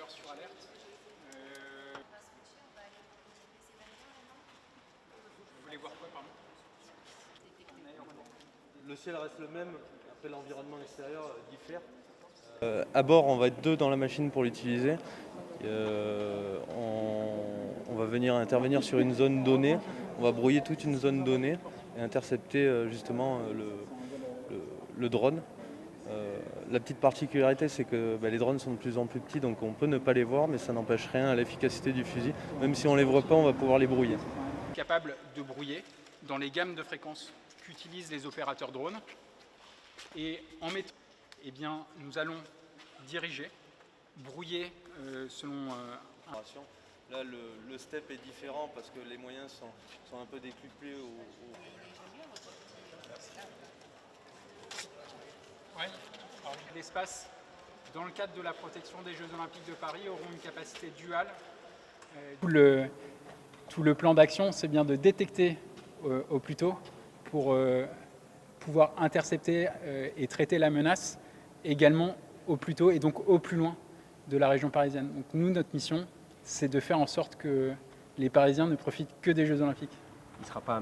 opérateurs sur alerte. Vous voulez voir quoi, pardon? Le ciel reste le même, après l'environnement extérieur diffère. À bord, on va être 2 dans la machine pour l'utiliser. On va venir intervenir sur une zone donnée, on va brouiller toute une zone donnée et intercepter justement le drone. La petite particularité, c'est que les drones sont de plus en plus petits, donc on peut ne pas les voir, mais ça n'empêche rien à l'efficacité du fusil. Même si on ne les voit pas, on va pouvoir les brouiller. Capable de brouiller dans les gammes de fréquences qu'utilisent les opérateurs drones. Et en méthode, eh bien, nous allons diriger, brouiller selon... Là, le step est différent parce que les moyens sont un peu décuplés. Oui, l'espace, dans le cadre de la protection des Jeux Olympiques de Paris, auront une capacité duale. Tout le plan d'action, c'est bien de détecter au plus tôt pour pouvoir intercepter et traiter la menace également au plus tôt et donc au plus loin de la région parisienne. Donc nous, notre mission, c'est de faire en sorte que les Parisiens ne profitent que des Jeux Olympiques. Il sera pas...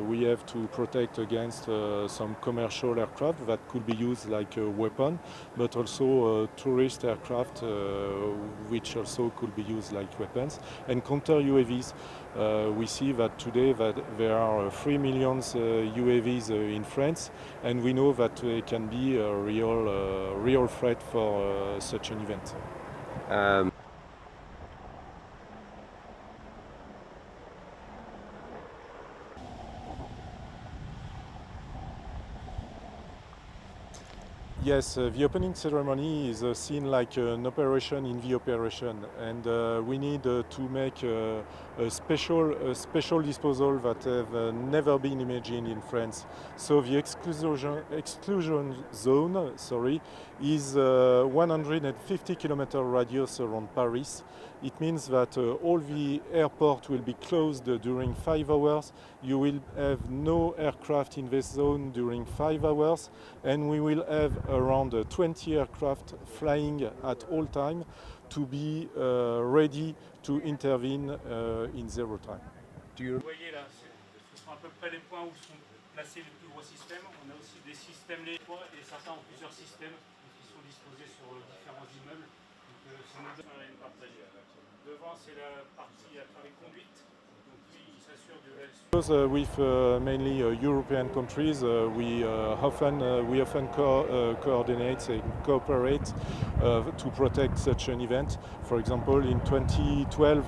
We have to protect against some commercial aircraft that could be used like a weapon, but also tourist aircraft which also could be used like weapons. And counter UAVs, we see that today that there are 3 million UAVs in France, and we know that they can be a real threat for such an event. Yes, the opening ceremony is seen like an operation in the operation, and we need to make a special disposal that have never been imagined in France. So the exclusion zone, is 150 kilometer radius around Paris. It means that all the airport will be closed during 5 hours. You will have no aircraft in this zone during 5 hours, and we will have around 20 aircraft flying at all time to be ready to intervene in zero time. Vous voyez là, ce sont à peu près les points où sont placés les plus gros systèmes. On a aussi des systèmes les points et certains ont plusieurs systèmes qui sont disposés sur différents immeubles. Donc c'est une partagée. Devant c'est la partie à travers conduite. Donc lui il s'assure de la... Because with mainly European countries, we often coordinate and cooperate to protect such an event. For example, in 2012,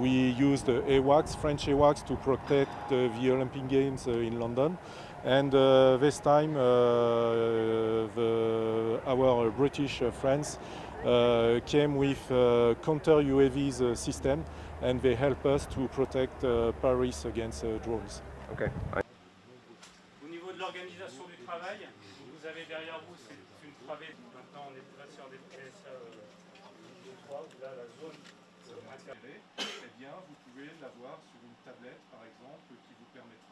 we used AWACS, French AWACS, to protect the Olympic Games in London. And this time, our British friends came with counter UAVs system, and they help us to protect Paris against drones. Okay. Au niveau de l'organisation du travail, vous avez derrière vous, c'est une travée. Maintenant, on est là sur des PSA 3, là la zone Eh bien, vous pouvez l'avoir sur une tablette, par exemple, qui vous permettra